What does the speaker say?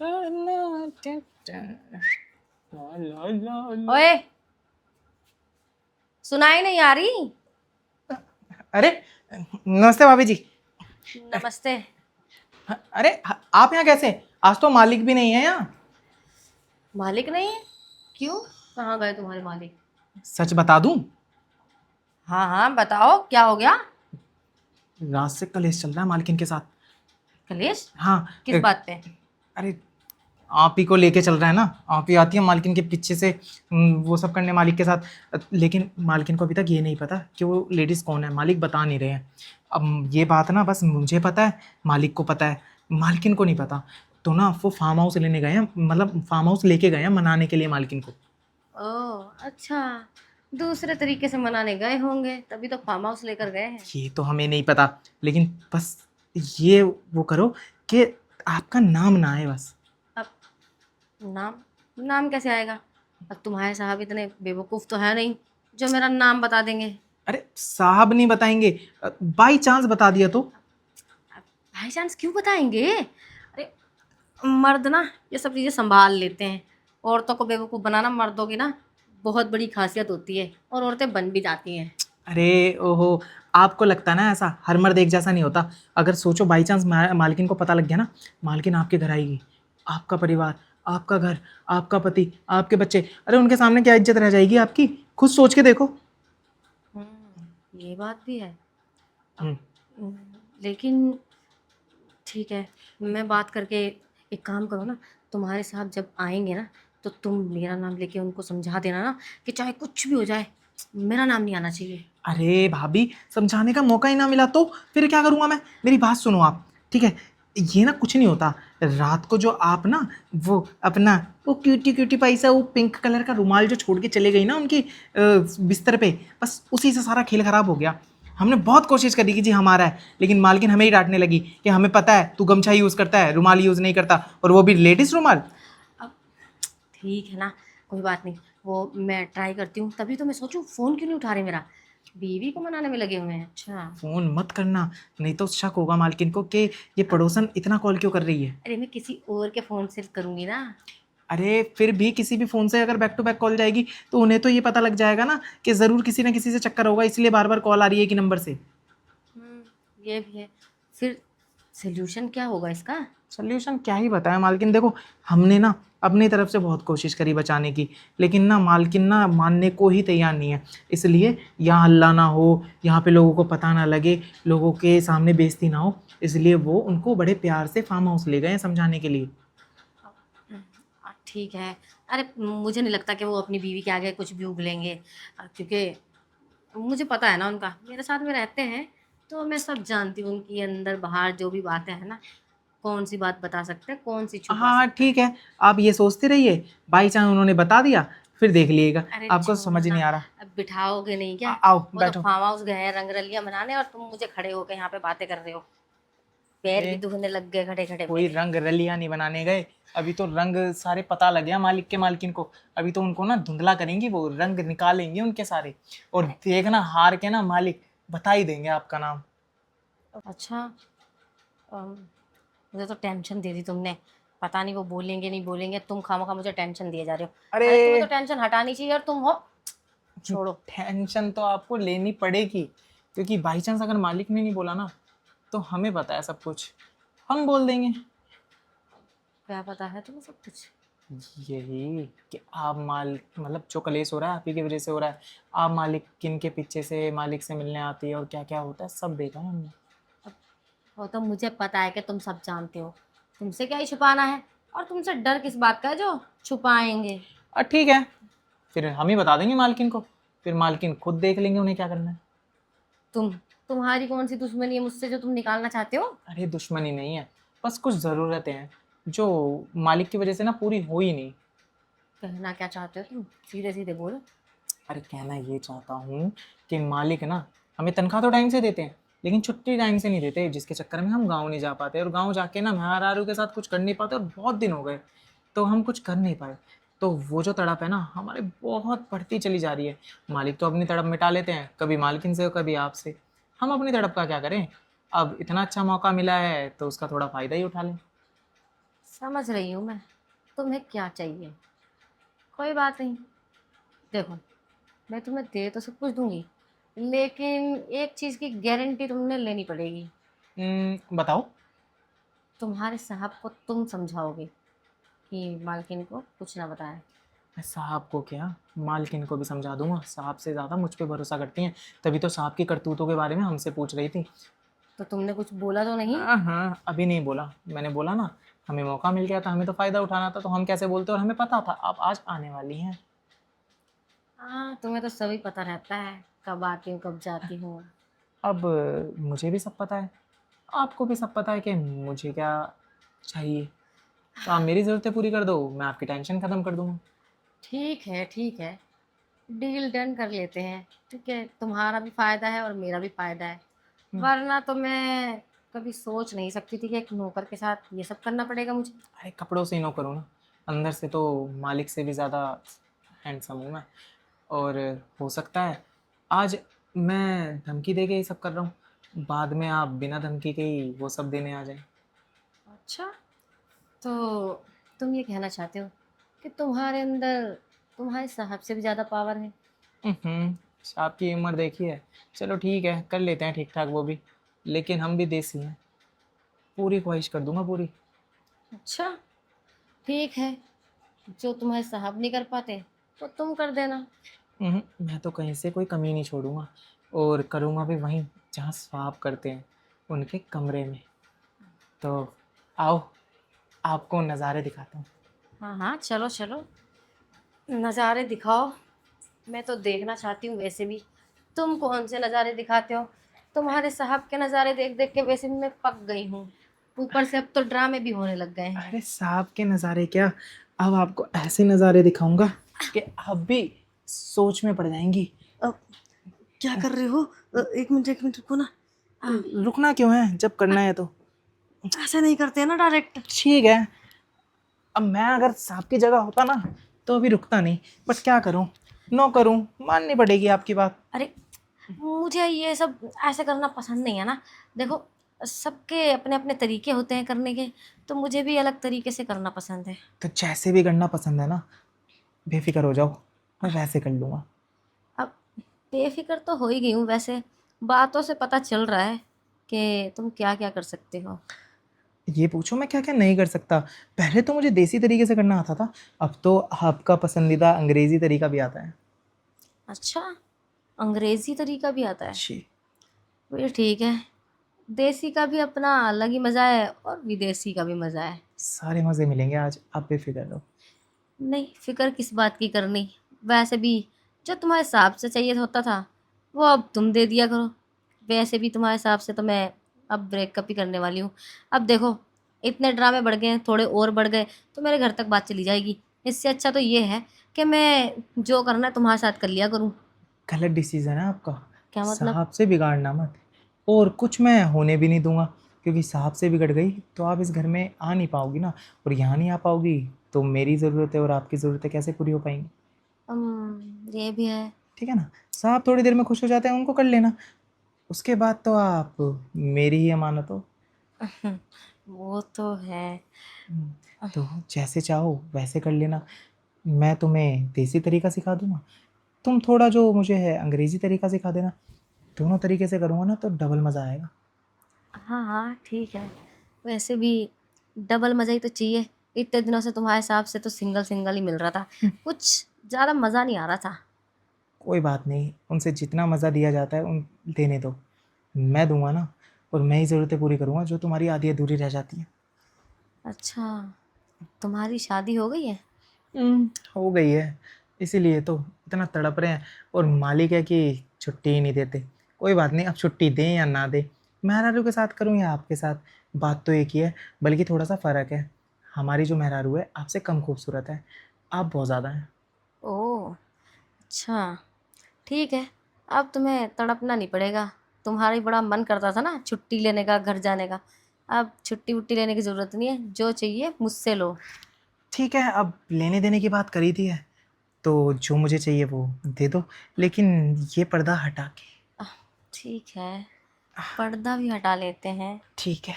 ओए, सुनाई नहीं आ रही? अरे नमस्ते भाभी जी। नमस्ते। अरे आप यहाँ कैसे? आज तो मालिक भी नहीं है यहाँ। मालिक नहीं है? क्यों? कहाँ गए तुम्हारे मालिक? सच बता दूं, हाँ हाँ, बताओ क्या हो गया? रात से कलेश चल रहा है मालकिन के साथ। कलेश? हाँ। किस बात पे? अरे आप ही को लेके चल रहा है ना। आप ही आती है मालकिन के पीछे से वो सब करने मालिक के साथ। लेकिन मालकिन को अभी तक ये नहीं पता कि वो लेडीज़ कौन है, मालिक बता नहीं रहे हैं। अब ये बात ना बस मुझे पता है, मालिक को पता है, मालकिन को नहीं पता। तो ना वो फार्म हाउस लेने गए हैं, मतलब फार्म हाउस लेके गए हैं मनाने के लिए मालकिन को। ओह अच्छा, दूसरे तरीके से मनाने गए होंगे, तभी तो फार्म हाउस लेकर गए हैं। ये तो हमें नहीं पता, लेकिन बस ये वो करो कि आपका नाम ना आए बस। अब नाम? नाम कैसे आएगा? अब तुम्हारे साहब इतने बेवकूफ़ तो है नहीं जो मेरा नाम बता देंगे। अरे साहब नहीं बताएंगे, बाई चांस बता दिया तो। अब बाई चांस क्यों बताएंगे? अरे मर्द ना ये सब चीज़ें संभाल लेते हैं। औरतों को बेवकूफ़ बनाना मर्दों की ना बहुत बड़ी खासियत होती है, और औरतें बन भी जाती हैं। अरे ओहो, आपको लगता है ना ऐसा, हर मर्द एक जैसा नहीं होता। अगर सोचो बाई चांस मालकिन को पता लग गया ना, मालकिन आपके घर आएगी, आपका परिवार, आपका घर, आपका पति, आपके बच्चे, अरे उनके सामने क्या इज्जत रह जाएगी आपकी? खुद सोच के देखो। ये बात भी है। अब हम्म, लेकिन ठीक है, मैं बात करके, एक काम करो ना, तुम्हारे साहब जब आएंगे ना तो तुम मेरा नाम लेके उनको समझा देना ना कि चाहे कुछ भी हो जाए मेरा नाम नहीं आना चाहिए। अरे भाभी, समझाने का मौका ही ना मिला तो फिर क्या करूँगा मैं? मेरी बात सुनो आप, ठीक है? ये ना कुछ नहीं होता। रात को जो आप ना वो अपना वो क्यूटी क्यूटी पैसा, वो पिंक कलर का रुमाल जो छोड़ के चले गई ना उनकी बिस्तर पे, बस उसी से सारा खेल खराब हो गया। हमने बहुत कोशिश करी कि जी हमारा है, लेकिन मालकिन हमें ही डांटने लगी कि हमें पता है तू गमछा यूज़ करता है, रुमाल यूज़ नहीं करता, और वो भी लेडीज रुमाल। अब ठीक है ना, कोई बात नहीं, वो मैं ट्राई करती हूँ। तभी तो मैं सोचूं फ़ोन क्यों नहीं उठा रहे मेरा, बीवी को मनाने में लगे हुए हैं। अच्छा, फ़ोन मत करना, नहीं तो शक होगा मालकिन को कि ये पड़ोसन इतना कॉल क्यों कर रही है। अरे मैं किसी और के फ़ोन से करूँगी ना। अरे फिर भी किसी भी फ़ोन से अगर बैक टू बैक कॉल जाएगी तो उन्हें तो ये पता लग जाएगा ना कि ज़रूर किसी ना किसी से चक्कर होगा, इसलिए बार बार कॉल आ रही है कि नंबर से। ये भी है। फिर सोल्यूशन क्या होगा इसका? सोल्यूशन क्या ही बताएं मालकिन, देखो हमने ना अपनी तरफ से बहुत कोशिश करी बचाने की, लेकिन ना मालकिन ना मानने को ही तैयार नहीं है। इसलिए यहाँ हल्ला ना हो, यहाँ पे लोगों को पता ना लगे, लोगों के सामने बेइज्जती ना हो, इसलिए वो उनको बड़े प्यार से फार्म हाउस ले गए हैं समझाने के लिए। ठीक है। अरे मुझे नहीं लगता कि वो अपनी बीवी के आगे कुछ भी उगलेंगे, क्योंकि मुझे पता है ना, उनका मेरे साथ में रहते हैं, तो मैं सब जानती हूँ उनकी अंदर बाहर जो भी बातें हैं ना, कौन सी बात बता सकते हैं, कौन सी छुपा हाँ सकते हैं। ठीक है, आप ये सोचते रहिए, बाई चांस उन्होंने बता दिया फिर देख लीजिएगा। अरे आपको छोड़ो समझ ही ना, नहीं आ रहा। अब बिठाओगे नहीं क्या? आओ वो तो बैठो। फार्म हाउस गए हैं रंगरलियां मनाने, और तुम मुझे खड़े होकर यहाँ पे बातें कर रहे हो। पैर अरे भी दुखने लग गए खड़े खड़े कोई मेरे। रंग रलिया नहीं बनाने गए, अभी तो रंग सारे पता लग गया मालिक के मालकिन को। अभी तो उनको ना धुंधला करेंगी, वो रंग निकालेंगे उनके सारे, और अरे देखना हार के ना मालिक बता ही देंगे आपका नाम। अच्छा, अम, मुझे तो टेंशन दे दी तुमने। पता नहीं वो बोलेंगे नहीं बोलेंगे, तुम खामखा मुझे टेंशन दिए जा रहे हो। अरे अरे तुम्हें तो टेंशन हटानी चाहिए, और तुम हो। छोड़ो। टेंशन तो आपको लेनी पड़ेगी, क्योंकि बाई चांस अगर मालिक ने नहीं बोला ना तो हमें पता है सब कुछ, हम बोल देंगे। क्या पता है तुम्हें सब कुछ? यही कि आप मतलब जो कलेश हो रहा है आप ही की वजह से हो रहा है। आप मालिक किन के पीछे से मालिक से मिलने आती है और क्या क्या होता है सब देखा है हमने। अब वो तो मुझे पता है कि तुम सब जानते हो, तुमसे क्या ही छुपाना है, और तुमसे डर किस बात का है जो छुपाएंगे। और ठीक है, फिर हम ही बता देंगे मालकिन को, फिर मालकिन खुद देख लेंगे उन्हें क्या करना है। तुम तुम्हारी कौन सी दुश्मनी है मुझसे जो तुम निकालना चाहते हो? अरे दुश्मनी नहीं है, बस कुछ ज़रूरतें हैं जो मालिक की वजह से ना पूरी हो ही नहीं। कहना क्या चाहते हो तुम? सीधे सीधे बोलो। अरे कहना ये चाहता हूँ कि मालिक ना हमें तनख्वाह तो टाइम से देते हैं, लेकिन छुट्टी टाइम से नहीं देते, जिसके चक्कर में हम गाँव नहीं जा पाते, और गाँव जाके ना मेहरारू के साथ कुछ कर नहीं पाते, और बहुत दिन हो गए तो हम कुछ कर नहीं पाए। तो वो जो तड़प है ना हमारे बहुत बढ़ती चली जा रही है। मालिक तो अपनी तड़प मिटा लेते हैं, कभी मालकिन से कभी आपसे, हम अपनी तड़प का क्या करें? अब इतना अच्छा मौका मिला है तो उसका थोड़ा फ़ायदा ही उठा लें। समझ रही हूँ मैं, तुम्हें क्या चाहिए। कोई बात नहीं, देखो मैं तुम्हें दे तो सब कुछ दूंगी, लेकिन एक चीज़ की गारंटी तुमने लेनी पड़ेगी। बताओ। तुम्हारे साहब को तुम समझाओगे कि मालकिन को कुछ ना बताए। मैं साहब को क्या, मालकिन को भी समझा दूंगा। साहब से ज़्यादा मुझ पे भरोसा करती हैं, तभी तो साहब की करतूतों के बारे में हमसे पूछ रही थी। तो तुमने कुछ बोला तो नहीं? हाँ, अभी नहीं बोला। मैंने बोला ना, हमें मौका मिल गया था, हमें तो फ़ायदा उठाना था, तो हम कैसे बोलते। और हमें पता था आप आज आने वाली हैं। हाँ, तुम्हें तो सभी पता रहता है, कब आती हूँ कब जाती हूँ। अब मुझे भी सब पता है, आपको भी सब पता है कि मुझे क्या चाहिए। तो आप मेरी ज़रूरतें पूरी कर दो, मैं आपकी टेंशन ख़त्म कर दूँगा। ठीक है ठीक है, डील डन कर लेते हैं। ठीक है, तुम्हारा भी फायदा है और मेरा भी फायदा है। हम्म, वरना तो मैं कभी सोच नहीं सकती थी कि एक नौकर के साथ ये सब करना पड़ेगा मुझे। अरे कपड़ों से ही नो करूँ ना, अंदर से तो मालिक से भी ज़्यादा हैंडसम हूँ मैं। और हो सकता है आज मैं धमकी दे के ये सब कर रहा हूँ, बाद में आप बिना धमकी के ही वो सब देने आ जाए। अच्छा, तो तुम ये कहना चाहते हो कि तुम्हारे अंदर तुम्हारे साहब से भी ज़्यादा पावर है? आपकी उम्र देखी है। चलो ठीक है, कर लेते हैं ठीक ठाक वो भी, लेकिन हम भी देसी हैं। पूरी ख्वाहिश कर दूंगा पूरी। अच्छा, ठीक है, जो तुम्हारे साहब नहीं कर पाते तो तुम कर देना। मैं तो कहीं से कोई कमी नहीं छोड़ूंगा, और करूँगा भी वहीं जहाँ स्वाब करते हैं, उनके कमरे में। तो आओ, आपको नज़ारे दिखाता हूँ। हाँ हाँ, चलो चलो, नज़ारे दिखाओ। मैं तो देखना चाहती हूँ वैसे भी, तुम कौन से नज़ारे दिखाते हो। तुम्हारे साहब के नज़ारे देख देख के वैसे भी मैं पक गई हूँ, ऊपर से अब तो ड्रामे भी होने लग गए हैं। अरे साहब के नज़ारे क्या, अब आपको ऐसे नज़ारे दिखाऊंगा कि आप भी सोच में पड़ जाएंगी। अब क्या कर रहे हो? एक मिनट रुको ना। रुकना क्यों है, जब करना है तो। ऐसे नहीं करते ना डायरेक्ट। ठीक है, अब मैं अगर साहब की जगह होता ना तो अभी रुकता नहीं, बट क्या करूं, नो करूं, माननी पड़ेगी आपकी बात। अरे, मुझे ये सब ऐसे करना पसंद नहीं है ना। देखो, सबके अपने अपने तरीके होते हैं करने के, तो मुझे भी अलग तरीके से करना पसंद है। तो जैसे भी करना पसंद है ना, बेफिक्र हो जाओ, मैं वैसे कर लूंगा। अब बेफिक्र तो हो ही गई हूँ वैसे, बातों से पता चल रहा है कि तुम क्या क्या कर सकते हो। ये पूछो मैं क्या क्या नहीं कर सकता। पहले तो मुझे देसी तरीके से करना आता था, अब तो आपका पसंदीदा अंग्रेजी तरीका भी आता है। अच्छा, अंग्रेजी तरीका भी आता है? जी। फिर ठीक है, देसी का भी अपना अलग ही मज़ा है और विदेशी का भी मज़ा है। सारे मज़े मिलेंगे आज, आप बेफिक्र रहो। नहीं, फिक्र किस बात की करनी। वैसे भी जो तुम्हारे हिसाब से चाहिए होता था वो अब तुम दे दिया करो। वैसे भी तुम्हारे हिसाब से तो मैं अब ब्रेकअप ही करने वाली हूँ। अब देखो, इतने ड्रामे बढ़ गए हैं, थोड़े और बढ़ गए तो मेरे घर तक बात चली जाएगी। इससे अच्छा तो ये है कि मैं जो करना है तुम्हारे साथ कर लिया करूँ। गलत डिसीजन है आपका। क्या मतलब? साहब से बिगाड़ना मत, और कुछ मैं होने भी नहीं दूंगा, क्योंकि साहब से बिगड़ गई तो आप इस घर में आ नहीं पाओगी ना, और यहाँ नहीं आ पाओगी तो मेरी ज़रूरतें और आपकी ज़रूरतें कैसे पूरी हो पाएंगी। ये भी है। ठीक है ना, साहब थोड़ी देर में खुश हो जाते हैं, उनको कर लेना, उसके बाद तो आप मेरी ही अमानत हो। वो तो है। हम्म, तो जैसे चाहो वैसे कर लेना। मैं तुम्हें देसी तरीका सिखा दूंगा, तुम थोड़ा जो मुझे है अंग्रेजी तरीका सिखा देना। दोनों तरीके से करूँगा ना तो डबल मज़ा आएगा। हाँ हाँ, ठीक है। वैसे भी डबल मज़ा ही तो चाहिए। इतने दिनों से तुम्हारे हिसाब से तो सिंगल सिंगल ही मिल रहा था, कुछ ज़्यादा मज़ा नहीं आ रहा था। कोई बात नहीं, उनसे जितना मज़ा दिया जाता है उन देने दो, मैं दूंगा ना, और मैं ही ज़रूरतें पूरी करूँगा जो तुम्हारी आधी अधूरी रह जाती हैं। अच्छा, तुम्हारी शादी हो गई है? हो गई है, इसीलिए तो इतना तड़प रहे हैं, और मालिक है कि छुट्टी ही नहीं देते। कोई बात नहीं, अब छुट्टी दें या ना दें, मेहरारू के साथ करूँ या आपके साथ, बात तो एक ही है, बल्कि थोड़ा सा फ़र्क है। हमारी जो मेहरारू है आपसे कम खूबसूरत है, आप बहुत ज़्यादा हैं। ओह, अच्छा, ठीक है। अब तुम्हें तड़पना नहीं पड़ेगा। तुम्हारा ही बड़ा मन करता था ना छुट्टी लेने का, घर जाने का। अब छुट्टी वुट्टी लेने की ज़रूरत नहीं है, जो चाहिए मुझसे लो। ठीक है, अब लेने देने की बात करी थी है, तो जो मुझे चाहिए वो दे दो, लेकिन ये पर्दा हटा के। आह, ठीक है, पर्दा भी हटा लेते हैं। ठीक है।